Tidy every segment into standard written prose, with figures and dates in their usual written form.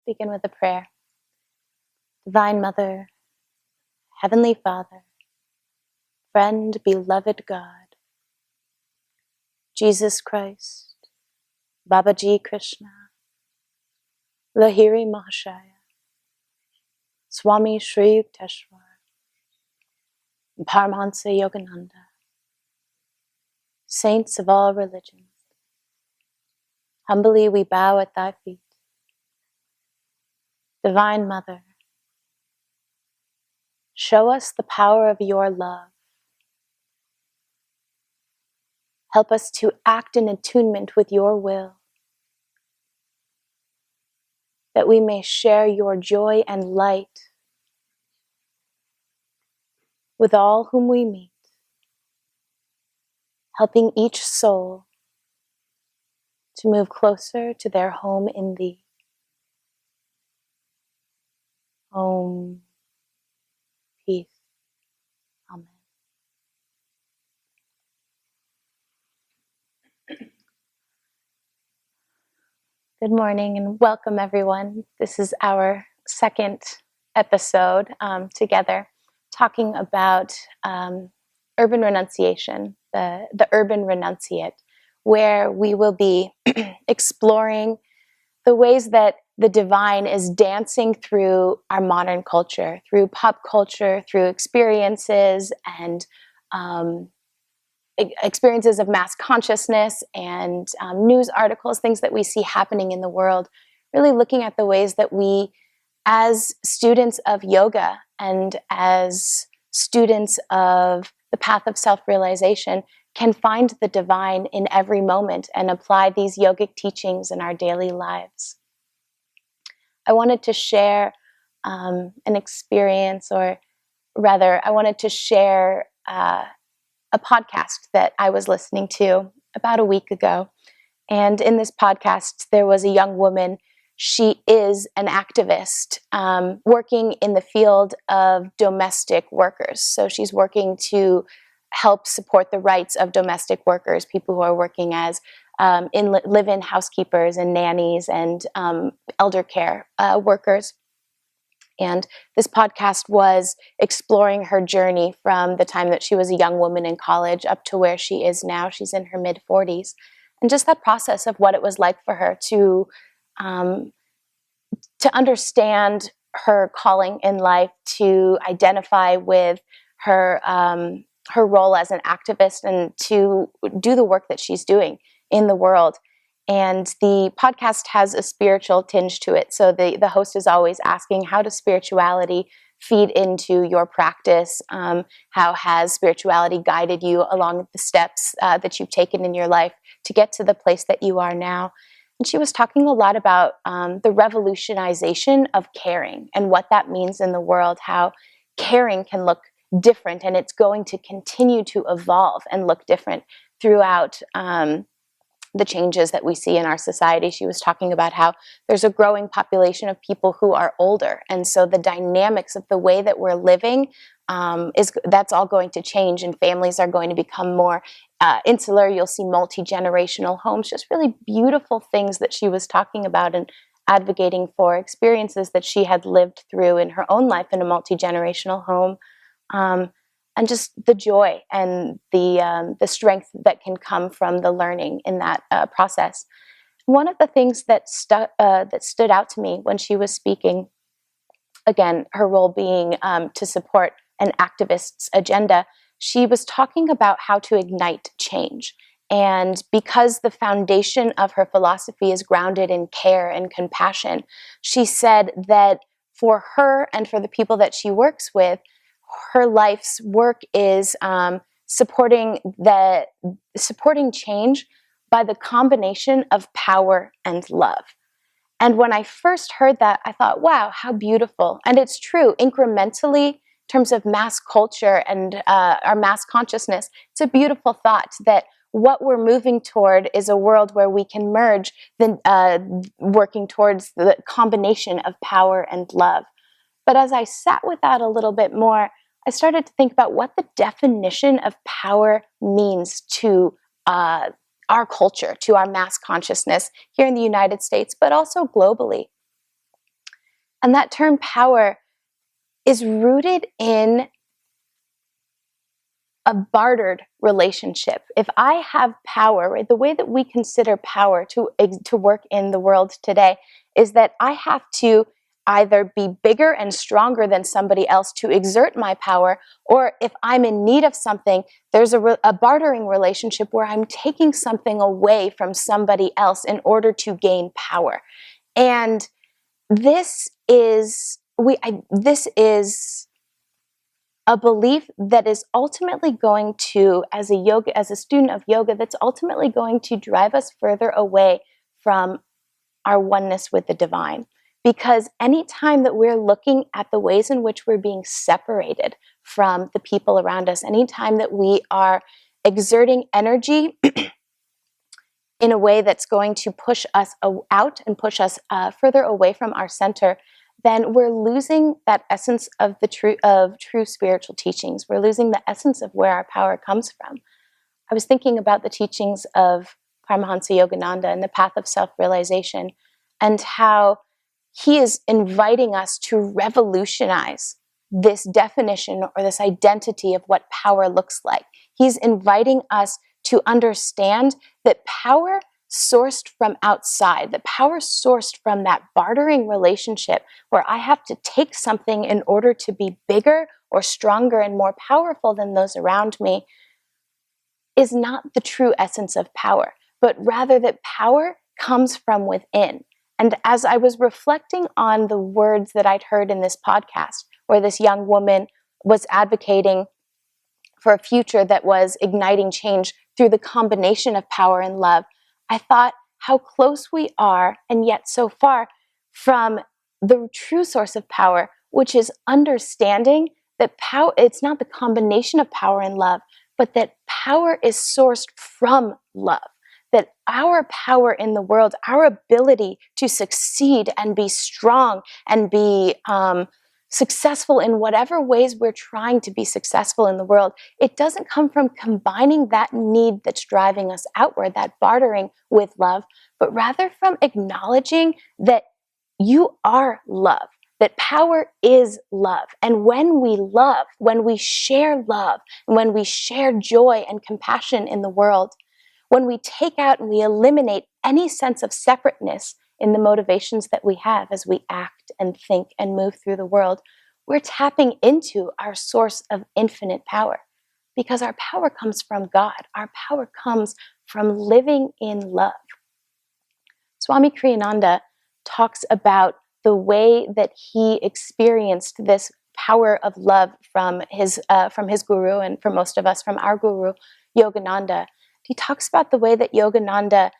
begin with a prayer. Divine Mother, Heavenly Father, friend, beloved God, Jesus Christ, Babaji Krishna, Lahiri Mahashaya, Swami Shri Yukteswar, Paramahansa Yogananda, saints of all religions, humbly we bow at thy feet. Divine Mother, show us the power of your love. Help us to act in attunement with your will, that we may share your joy and light with all whom we meet, helping each soul to move closer to their home in thee. Om. Peace. Amen. Good morning and welcome everyone. This is our second episode together talking about urban renunciation, the urban renunciate, where we will be exploring the ways that the divine is dancing through our modern culture, through pop culture, through experiences and experiences of mass consciousness and news articles, things that we see happening in the world, really looking at the ways that we, as students of yoga and as students of the path of self-realization, can find the divine in every moment and apply these yogic teachings in our daily lives. I wanted to share an experience, or rather, I wanted to share a podcast that I was listening to about a week ago. And in this podcast, there was a young woman. She is an activist working in the field of domestic workers. So she's working to help support the rights of domestic workers, people who are working as live-in housekeepers and nannies and elder care workers. And this podcast was exploring her journey from the time that she was a young woman in college up to where she is now. She's in her mid-40s. And just that process of what it was like for her to understand her calling in life, to identify with her role as an activist, and to do the work that she's doing in the world. And the podcast has a spiritual tinge to it. So the host is always asking, how does spirituality feed into your practice? How has spirituality guided you along the steps that you've taken in your life to get to the place that you are now? And she was talking a lot about the revolutionization of caring and what that means in the world, how caring can look different, and it's going to continue to evolve and look different throughout the changes that we see in our society. She was talking about how there's a growing population of people who are older, and so the dynamics of the way that we're living that's all going to change, and families are going to become more insular. You'll see multi-generational homes, just really beautiful things that she was talking about and advocating for, experiences that she had lived through in her own life in a multi-generational home. And just the joy and the strength that can come from the learning in that process. One of the things that stood out to me when she was speaking, again, her role being to support an activist's agenda, she was talking about how to ignite change. And because the foundation of her philosophy is grounded in care and compassion, she said that for her and for the people that she works with, her life's work is supporting change by the combination of power and love. And when I first heard that, I thought, wow, how beautiful. And it's true, incrementally, in terms of mass culture and our mass consciousness, it's a beautiful thought that what we're moving toward is a world where we can merge working towards the combination of power and love. But as I sat with that a little bit more, I started to think about what the definition of power means to our culture, to our mass consciousness here in the United States, but also globally. And that term power is rooted in a bartered relationship. If I have power, right, the way that we consider power to work in the world today is that I have to either be bigger and stronger than somebody else to exert my power, or if I'm in need of something, there's a bartering relationship where I'm taking something away from somebody else in order to gain power. And this is a belief that is ultimately going to, as a student of yoga, that's ultimately going to drive us further away from our oneness with the divine. Because anytime that we're looking at the ways in which we're being separated from the people around us, anytime that we are exerting energy in a way that's going to push us out and push us further away from our center, then we're losing that essence of true spiritual teachings. We're losing the essence of where our power comes from. I was thinking about the teachings of Paramahansa Yogananda and the path of self-realization, and how he is inviting us to revolutionize this definition or this identity of what power looks like. He's inviting us to understand that power sourced from outside, that power sourced from that bartering relationship where I have to take something in order to be bigger or stronger and more powerful than those around me, is not the true essence of power, but rather that power comes from within. And as I was reflecting on the words that I'd heard in this podcast, where this young woman was advocating for a future that was igniting change through the combination of power and love, I thought how close we are, and yet so far, from the true source of power, which is understanding that power, it's not the combination of power and love, but that power is sourced from love. That our power in the world, our ability to succeed and be strong and be successful in whatever ways we're trying to be successful in the world, it doesn't come from combining that need that's driving us outward, that bartering, with love, but rather from acknowledging that you are love, that power is love. And when we love, when we share love, and when we share joy and compassion in the world, when we take out and we eliminate any sense of separateness in the motivations that we have as we act and think and move through the world, we're tapping into our source of infinite power, because our power comes from God. Our power comes from living in love. Swami Kriyananda talks about the way that he experienced this power of love from his guru, and for most of us from our guru, Yogananda. He talks about the way that Yogananda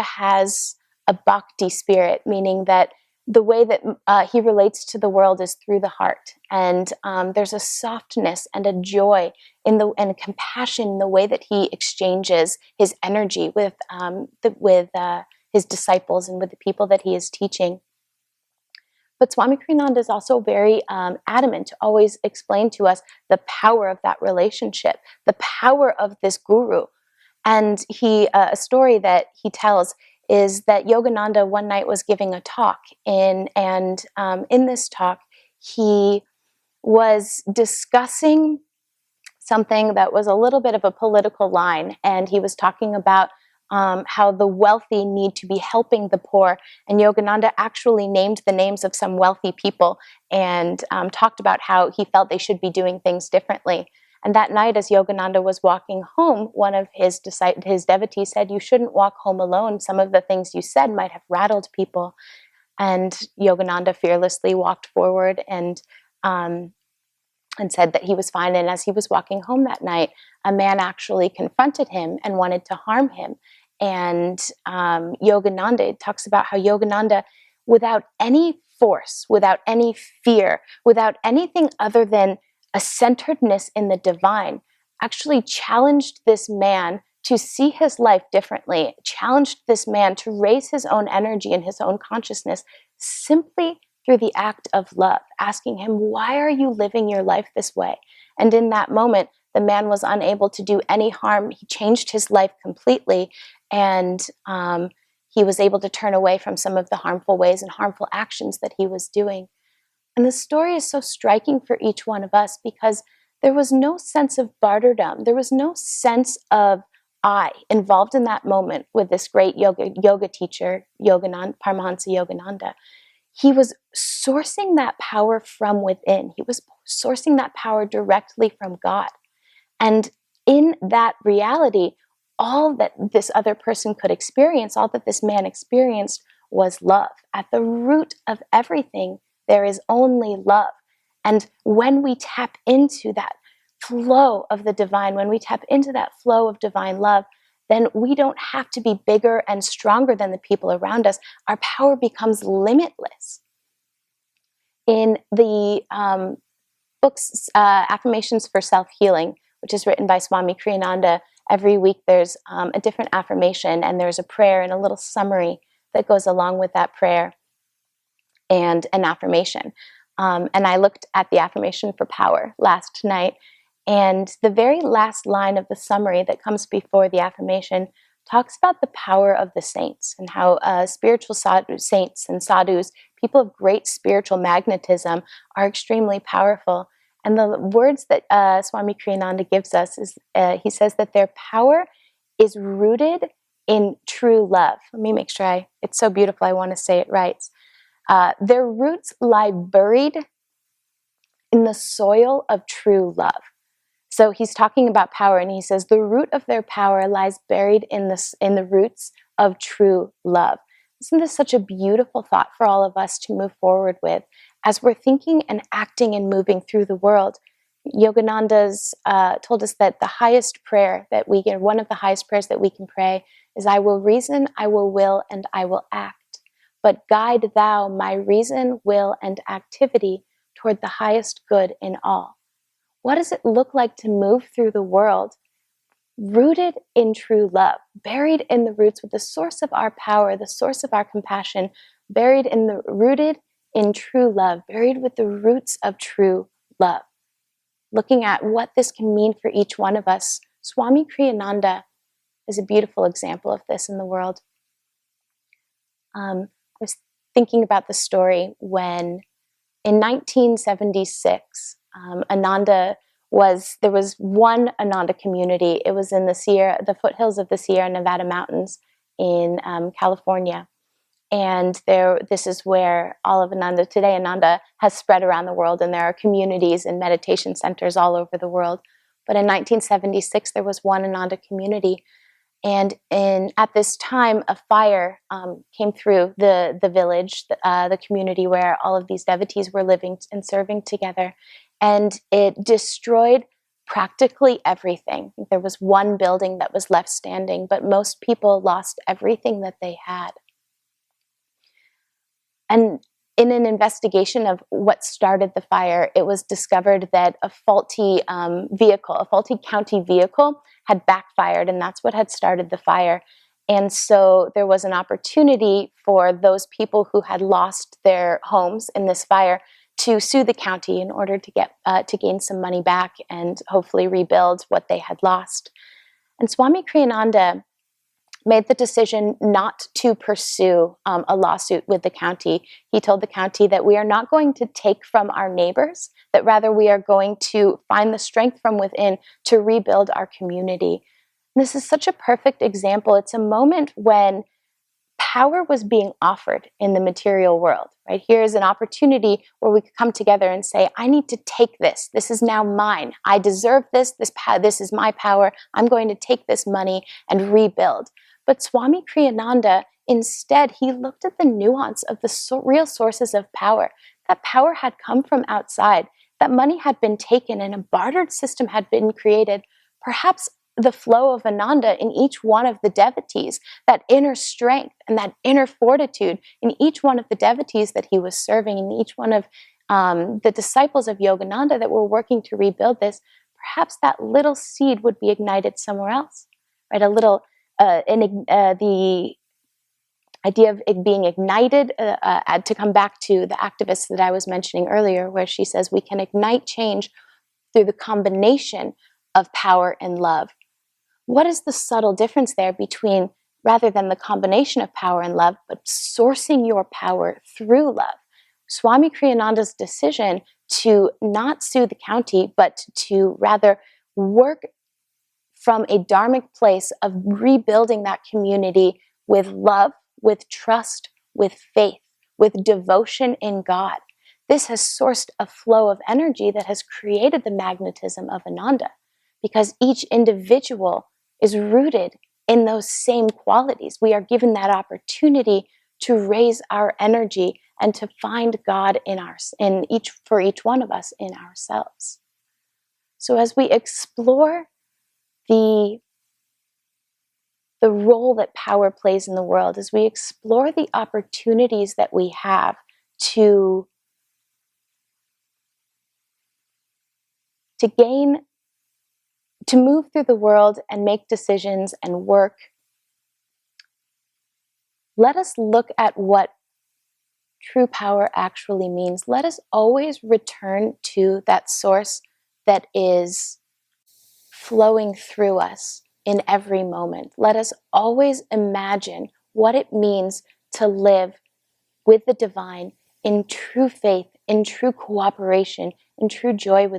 has a bhakti spirit, meaning that the way that he relates to the world is through the heart. And there's a softness and a joy and compassion in the way that he exchanges his energy with his disciples and with the people that he is teaching. But Swami Kriyananda is also very adamant to always explain to us the power of that relationship, the power of this guru. And a story that he tells is that Yogananda one night was giving a talk, and in this talk, he was discussing something that was a little bit of a political line, and he was talking about how the wealthy need to be helping the poor, and Yogananda actually named the names of some wealthy people and talked about how he felt they should be doing things differently. And that night, as Yogananda was walking home, one of his devotees said, "You shouldn't walk home alone. Some of the things you said might have rattled people." And Yogananda fearlessly walked forward and said that he was fine. And as he was walking home that night, a man actually confronted him and wanted to harm him. And Yogananda talks about how Yogananda, without any force, without any fear, without anything other than a centeredness in the divine, actually challenged this man to see his life differently, challenged this man to raise his own energy and his own consciousness simply through the act of love, asking him, "Why are you living your life this way?" And in that moment, the man was unable to do any harm. He changed his life completely, and he was able to turn away from some of the harmful ways and harmful actions that he was doing. And the story is so striking for each one of us because there was no sense of martyrdom. There was no sense of I involved in that moment with this great yoga teacher, Paramahansa Yogananda. He was sourcing that power from within. He was sourcing that power directly from God. And in that reality, all that this other person could experience, all that this man experienced was love. At the root of everything, there is only love. And when we tap into that flow of the divine, when we tap into that flow of divine love, then we don't have to be bigger and stronger than the people around us. Our power becomes limitless. In the books, Affirmations for Self-Healing, which is written by Swami Kriyananda, every week there's a different affirmation, and there's a prayer and a little summary that goes along with that prayer and an affirmation. And I looked at the affirmation for power last night, and the very last line of the summary that comes before the affirmation talks about the power of the saints and how spiritual saints and sadhus, people of great spiritual magnetism, are extremely powerful. And the words that Swami Kriyananda gives us is, he says that their power is rooted in true love. Let me make sure it's so beautiful, I want to say it right. Their roots lie buried in the soil of true love. So he's talking about power, and he says the root of their power lies buried in the roots of true love. Isn't this such a beautiful thought for all of us to move forward with as we're thinking and acting and moving through the world? Yogananda's told us that the highest prayer that we can, one of the highest prayers that we can pray is, I will reason, I will will, and I will act. But guide thou my reason, will, and activity toward the highest good in all. What does it look like to move through the world rooted in true love, buried in the roots with the source of our power, the source of our compassion, rooted in true love, buried with the roots of true love? Looking at what this can mean for each one of us, Swami Kriyananda is a beautiful example of this in the world. I was thinking about the story when in 1976, there was one Ananda community. It was in the foothills of the Sierra Nevada mountains in California. And this is where all of Ananda has spread around the world, and there are communities and meditation centers all over the world. But in 1976, there was one Ananda community. And at this time, a fire came through the village, the community where all of these devotees were living and serving together. And it destroyed practically everything. There was one building that was left standing, but most people lost everything that they had. And in an investigation of what started the fire, it was discovered that a faulty county vehicle had backfired, and that's what had started the fire. And so there was an opportunity for those people who had lost their homes in this fire to sue the county in order to gain some money back and hopefully rebuild what they had lost. And Swami Kriyananda made the decision not to pursue a lawsuit with the county. He told the county that we are not going to take from our neighbors, that rather we are going to find the strength from within to rebuild our community. And this is such a perfect example. It's a moment when power was being offered in the material world, right? Here's an opportunity where we could come together and say, I need to take this. This is now mine. I deserve this. This is my power. I'm going to take this money and rebuild. But Swami Kriyananda, instead, he looked at the nuance of the real sources of power. That power had come from outside. That money had been taken and a bartered system had been created. Perhaps the flow of Ananda in each one of the devotees, that inner strength and that inner fortitude in each one of the devotees that he was serving, in each one of the disciples of Yogananda that were working to rebuild this, perhaps that little seed would be ignited somewhere else, right? The idea of it being ignited, to come back to the activist that I was mentioning earlier, where she says we can ignite change through the combination of power and love. What is the subtle difference there between rather than the combination of power and love, but sourcing your power through love. Swami Kriyananda's decision to not sue the county, but to rather work from a dharmic place of rebuilding that community with love, with trust, with faith, with devotion in God. This has sourced a flow of energy that has created the magnetism of Ananda, because each individual is rooted in those same qualities. We are given that opportunity to raise our energy and to find God for each one of us in ourselves. So as we explore the role that power plays in the world, as we explore the opportunities that we have to move through the world and make decisions and work, let us look at what true power actually means. Let us always return to that source that is flowing through us in every moment. Let us always imagine what it means to live with the divine in true faith, in true cooperation, in true joy,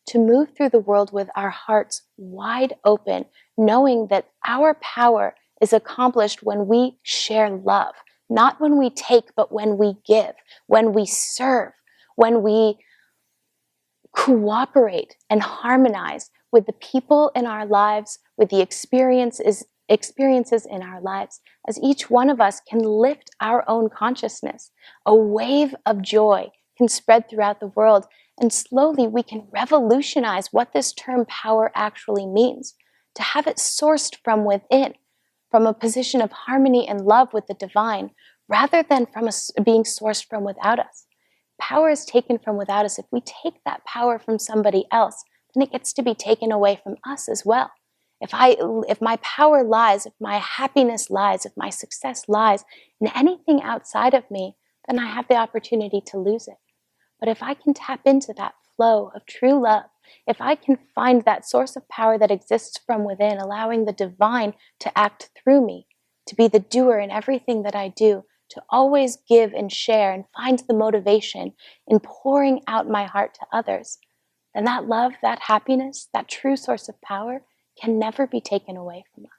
to move through the world with our hearts wide open, knowing that our power is accomplished when we share love, not when we take, but when we give, when we serve, when we cooperate and harmonize with the people in our lives, with the experiences in our lives, as each one of us can lift our own consciousness. A wave of joy can spread throughout the world, and slowly we can revolutionize what this term power actually means, to have it sourced from within, from a position of harmony and love with the divine, rather than from being sourced from without us. Power is taken from without us. If we take that power from somebody else, then it gets to be taken away from us as well. If my power lies, if my happiness lies, if my success lies in anything outside of me, then I have the opportunity to lose it. But if I can tap into that flow of true love, if I can find that source of power that exists from within, allowing the divine to act through me, to be the doer in everything that I do, to always give and share and find the motivation in pouring out my heart to others, then that love, that happiness, that true source of power can never be taken away from us.